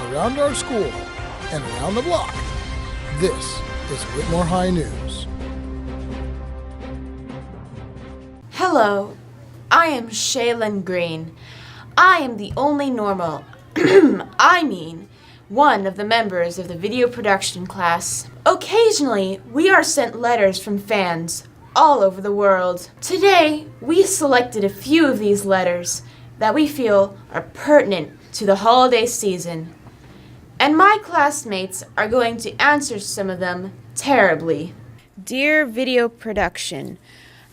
around our school, and around the block. This is Whitmore High News. Hello, I am Shaylin Green. I am the only normal, one of the members of the video production class. Occasionally, we are sent letters from fans all over the world. Today, we selected a few of these letters that we feel are pertinent to the holiday season. And my classmates are going to answer some of them terribly. Dear video production,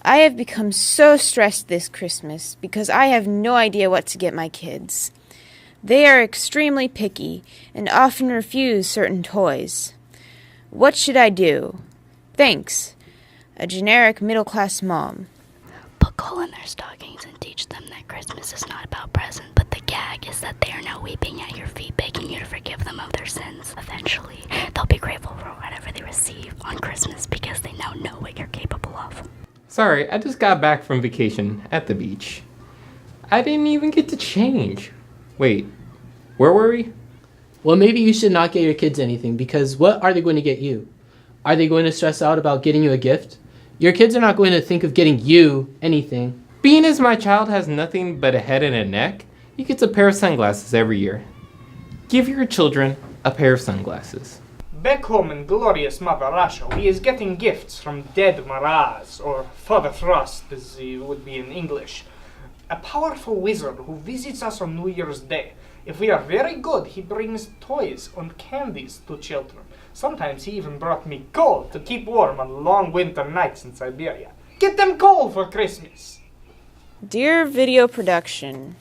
I have become so stressed this Christmas because I have no idea what to get my kids. They are extremely picky and often refuse certain toys. What should I do? Thanks. A generic middle-class mom. Put coal in their stockings and teach them that Christmas is not about presents, but the gag is that they are now weeping at your feet, begging you to forgive them of their sins. Eventually, they'll be grateful for whatever they receive on Christmas because they now know what you're capable of. Sorry, I just got back from vacation at the beach. I didn't even get to change. Wait, where were we? Well, maybe you should not get your kids anything, because what are they going to get you? Are they going to stress out about getting you a gift? Your kids are not going to think of getting you anything. Being as my child has nothing but a head and a neck, he gets a pair of sunglasses every year. Give your children a pair of sunglasses. Back home in glorious Mother Russia, he is getting gifts from Dead Maraz, or Father Frost as he would be in English. A powerful wizard who visits us on New Year's Day. If we are very good, he brings toys and candies to children. Sometimes he even brought me coal to keep warm on long winter nights in Siberia. Get them coal for Christmas! Dear video production,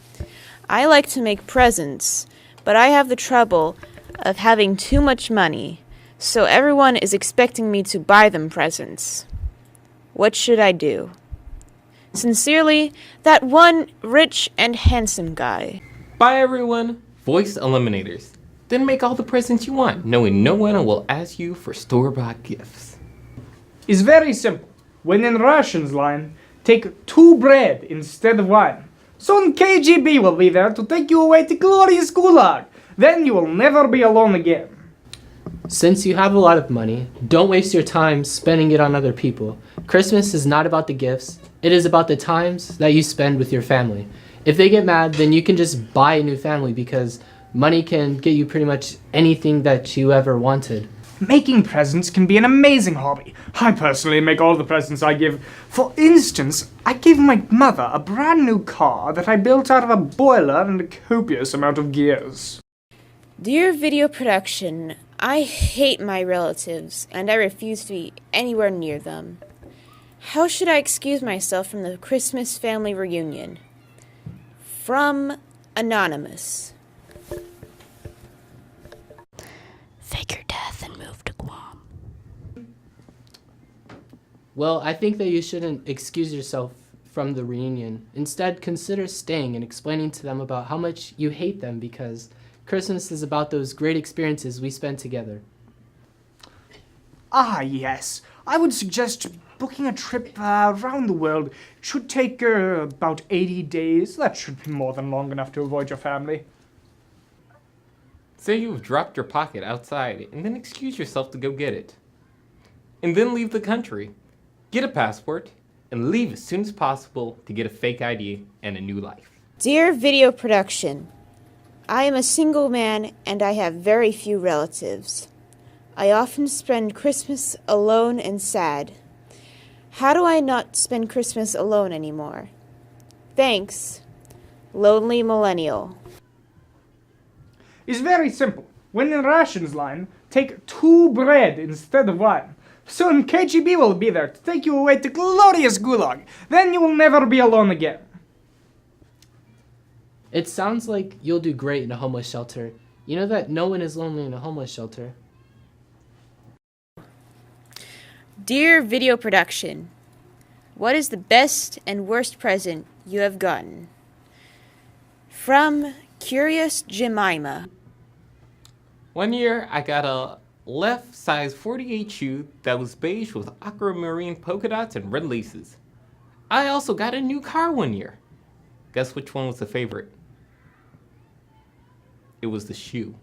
I like to make presents, but I have the trouble of having too much money, so everyone is expecting me to buy them presents. What should I do? Sincerely, that one rich and handsome guy. Buy everyone voice eliminators. Then make all the presents you want, knowing no one will ask you for store-bought gifts. It's very simple. When in rations line, take 2 bread instead of 1. Soon KGB will be there to take you away to glorious Gulag. Then you will never be alone again. Since you have a lot of money, don't waste your time spending it on other people. Christmas is not about the gifts. It is about the times that you spend with your family. If they get mad, then you can just buy a new family, because money can get you pretty much anything that you ever wanted. Making presents can be an amazing hobby. I personally make all the presents I give. For instance, I gave my mother a brand new car that I built out of a boiler and a copious amount of gears. Dear video production, I hate my relatives, and I refuse to be anywhere near them. How should I excuse myself from the Christmas family reunion? From Anonymous. Fake your death and move to Guam. Well, I think that you shouldn't excuse yourself from the reunion. Instead, consider staying and explaining to them about how much you hate them, because Christmas is about those great experiences we spend together. Ah, yes. I would suggest booking a trip around the world. It should take about 80 days. That should be more than long enough to avoid your family. Say you've dropped your pocket outside and then excuse yourself to go get it. And then leave the country. Get a passport and leave as soon as possible to get a fake ID and a new life. Dear video production, I am a single man and I have very few relatives. I often spend Christmas alone and sad. How do I not spend Christmas alone anymore? Thanks, Lonely Millennial. It's very simple. When in rations line, take 2 bread instead of 1. Soon KGB will be there to take you away to glorious Gulag. Then you will never be alone again. It sounds like you'll do great in a homeless shelter. You know that no one is lonely in a homeless shelter. Dear video production, what is the best and worst present you have gotten? From Curious Jemima. One year, I got a left size 48 shoe that was beige with aquamarine polka dots and red laces. I also got a new car one year. Guess which one was the favorite? It was the shoe.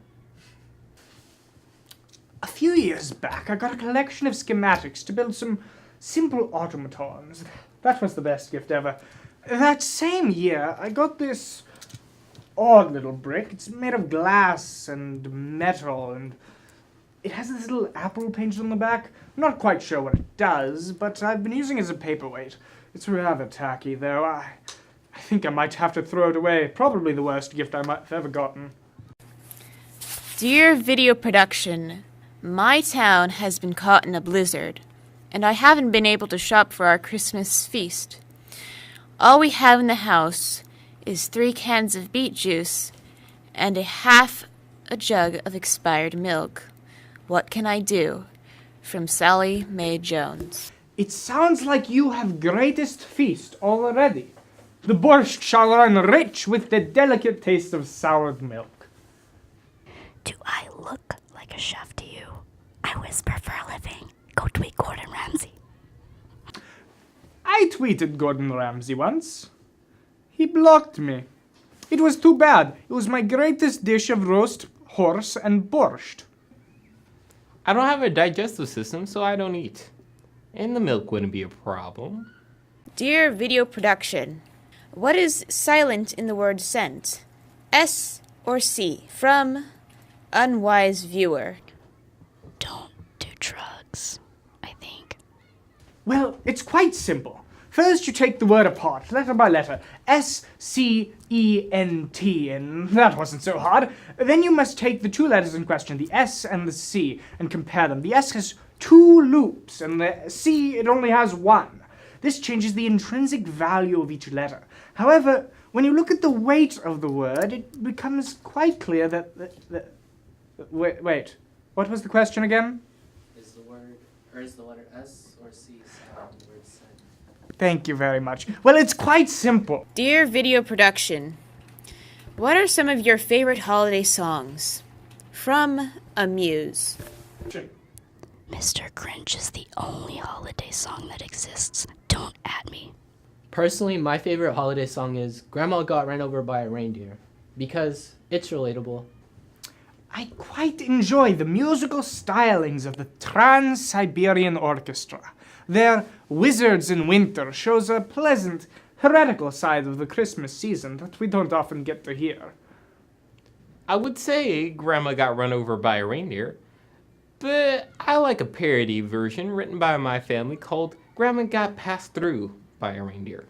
few years back, I got a collection of schematics to build some simple automatons. That was the best gift ever. That same year, I got this odd little brick. It's made of glass and metal, and it has this little apple painted on the back. I'm not quite sure what it does, but I've been using it as a paperweight. It's rather tacky, though. I think I might have to throw it away. Probably the worst gift I might have ever gotten. Dear video production, my town has been caught in a blizzard, and I haven't been able to shop for our Christmas feast. All we have in the house is 3 cans of beet juice and half a jug of expired milk. What can I do? From Sally Mae Jones. It sounds like you have greatest feast already. The borscht shall run rich with the delicate taste of soured milk. Do I look like a chef to you? I whisper for a living. Go tweet Gordon Ramsay. I tweeted Gordon Ramsay once. He blocked me. It was too bad. It was my greatest dish of roast horse and borscht. I don't have a digestive system, so I don't eat. And the milk wouldn't be a problem. Dear video production, what is silent in the word sent? S or C? From unwise viewer. Don't do drugs, I think. Well, it's quite simple. First, you take the word apart, letter by letter. S-C-E-N-T, and that wasn't so hard. Then you must take the 2 letters in question, the S and the C, and compare them. The S has 2 loops, and the C, it only has 1. This changes the intrinsic value of each letter. However, when you look at the weight of the word, it becomes quite clear that... Wait, what was the question again? Is the letter S or C sound the word sent? Thank you very much. Well, it's quite simple. Dear video production, what are some of your favorite holiday songs? From Amuse. Mr. Grinch is the only holiday song that exists. Don't at me. Personally, my favorite holiday song is Grandma Got Ran Over by a Reindeer because it's relatable. I quite enjoy the musical stylings of the Trans-Siberian Orchestra. Their Wizards in Winter shows a pleasant, heretical side of the Christmas season that we don't often get to hear. I would say Grandma Got Run Over by a Reindeer, but I like a parody version written by my family called Grandma Got Passed Through by a Reindeer.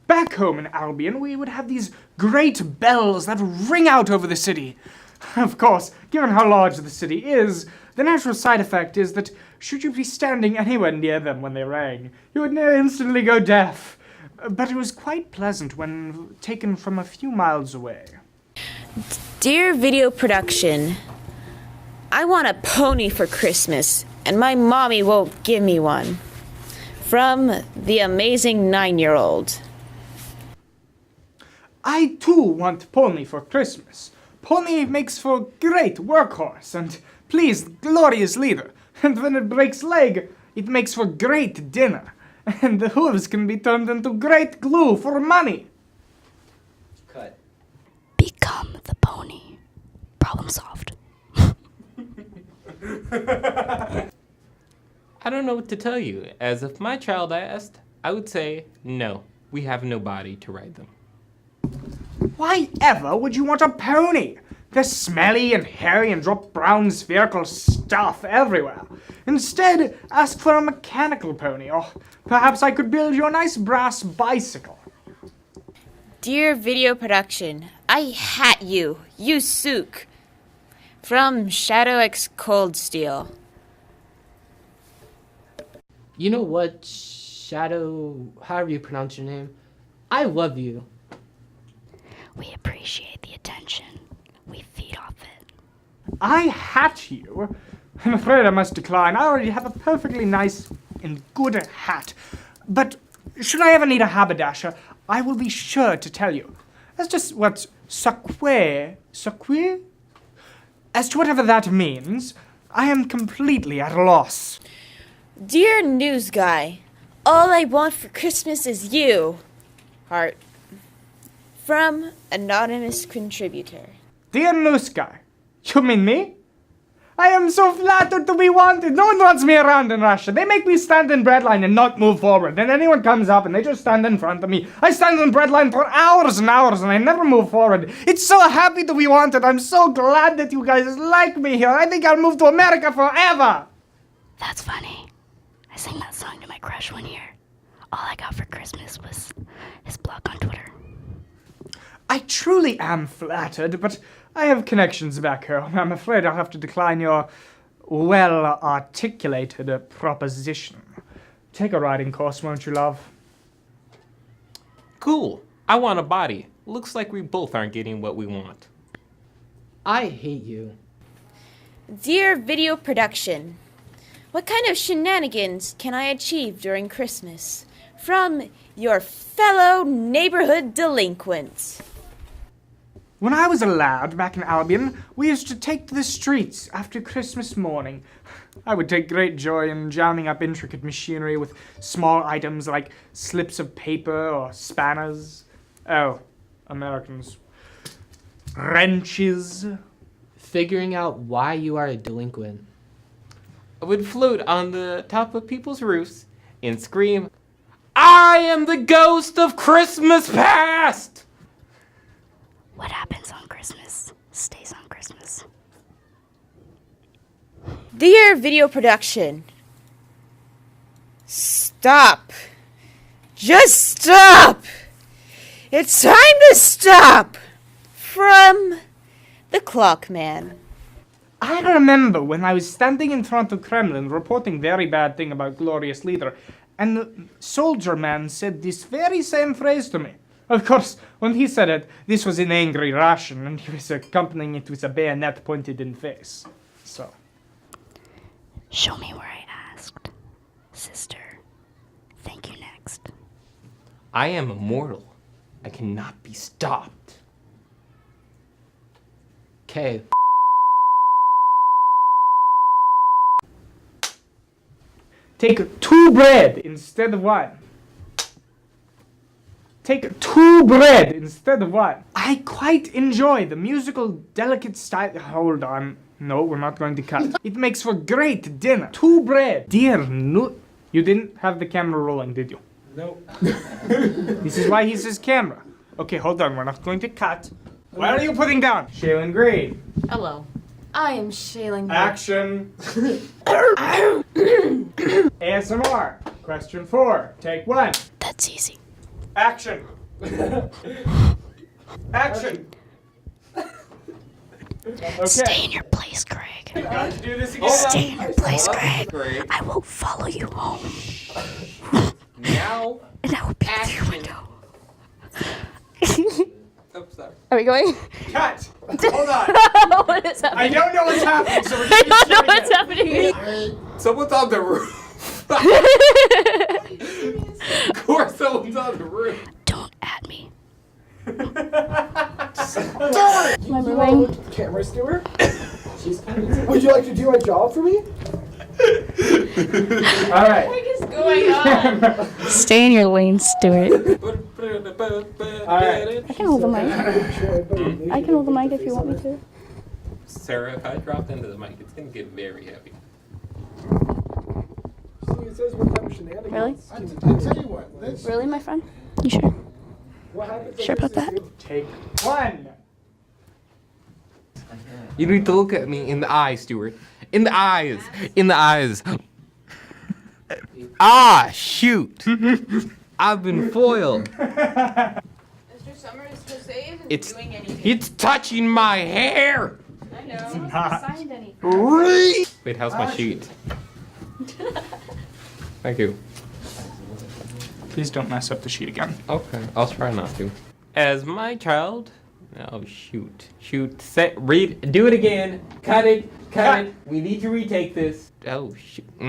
Back home in Albion, we would have these great bells that ring out over the city. Of course, given how large the city is, the natural side effect is that should you be standing anywhere near them when they rang, you would near instantly go deaf. But it was quite pleasant when taken from a few miles away. Dear video production, I want a pony for Christmas, and my mommy won't give me one. From the amazing 9-year-old. I too want pony for Christmas. Pony makes for a great workhorse and pleased, glorious leader. And when it breaks leg, it makes for great dinner. And the hooves can be turned into great glue for money. Cut. Become the pony. Problem solved. I don't know what to tell you, as if my child asked, I would say, no, we have no body to ride them. Why ever would you want a pony? They're smelly and hairy and drop brown spherical stuff everywhere. Instead, ask for a mechanical pony, or perhaps I could build you a nice brass bicycle. Dear video production, I hat you, you sook. From Shadow X Cold Steel. You know what, Shadow, however you pronounce your name, I love you. We appreciate the attention. We feed off it. I hat you? I'm afraid I must decline. I already have a perfectly nice and good hat. But should I ever need a haberdasher, I will be sure to tell you. That's just what sacque? As to whatever that means, I am completely at a loss. Dear news guy, all I want for Christmas is you. Heart. From anonymous contributor. Dear news guy, you mean me? I am so flattered to be wanted. No one wants me around in Russia. They make me stand in breadline and not move forward. Then anyone comes up and they just stand in front of me. I stand in breadline for hours and hours and I never move forward. It's so happy to be wanted. I'm so glad that you guys like me here. I think I'll move to America forever. That's funny. I sang that song to my crush one year. All I got for Christmas was his block on Twitter. I truly am flattered, but I have connections back home. I'm afraid I'll have to decline your well-articulated proposition. Take a writing course, won't you, love? Cool. I want a body. Looks like we both aren't getting what we want. I hate you. Dear video production, what kind of shenanigans can I achieve during Christmas? From your fellow neighborhood delinquents. When I was a lad back in Albion, we used to take to the streets after Christmas morning. I would take great joy in jamming up intricate machinery with small items like slips of paper or spanners. Oh, Americans. Wrenches. Figuring out why you are a delinquent. I would float on the top of people's roofs and scream, I am the ghost of Christmas past! What happens on Christmas stays on Christmas. Dear video production, stop. Just stop. It's time to stop. From the Clockman. I remember when I was standing in front of Kremlin reporting very bad thing about glorious leader, and the soldier man said this very same phrase to me. Of course, when he said it, this was in angry Russian, and he was accompanying it with a bayonet pointed in face. So. Show me where I asked. Sister, thank you next. I am immortal. I cannot be stopped. Okay. Take 2 bread instead of 1. Take 2 bread instead of 1. I quite enjoy the musical delicate style. Hold on. No, we're not going to cut. It makes for great dinner. 2 bread. Dear no. You didn't have the camera rolling, did you? No. This is why he says camera. Okay, hold on. We're not going to cut. What are you putting down? Shaylin Green. Hello. I am Shaylin. Action. ASMR. Question 4. Take 1. That's easy. Action. Action. Okay. Stay in your place, Greg. Got to do this again. Stay in your place, Greg. I will follow you home. Now. And I will peek through your window. Oh, sorry. Are we going? Cut. Hold on. What is happening? I don't know what's happening, so we're I going don't know to what's happening. Someone's on the roof. Of course, someone's on the roof. Don't at me. Remember when camera steward? Would you like to do my job for me? All right. What is going on? Stay in your lane, Stuart. All right. I can hold the mic. I can hold the mic if you want me to. Sarah, if I dropped into the mic, it's going to get very heavy. It says what type of shenanigans. Really? I tell you what, this Really, my friend? You sure? What happens Sure about that? Take 1. You need to look at me in the eyes, Stuart. In the eyes. In the eyes. Ah, shoot. I've been foiled. Mr. Summers, Jose isn't It's doing anything. it's touching my hair. I know. not. Signed anything. Wait, how's my sheet? Thank you. Please don't mess up the sheet again. Okay, I'll try not to. As my child. Oh shoot! Shoot! Set. Read. Do it again. Cut it. Cut it. We need to retake this. Oh shoot! Let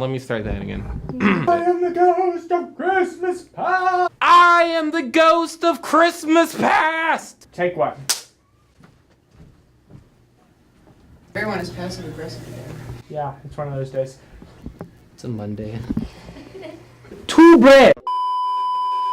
me start that again. I am the ghost of Christmas past. I am the ghost of Christmas past. Take 1. Everyone is passive aggressive today. Yeah, it's one of those days. It's a Monday. 2 bread.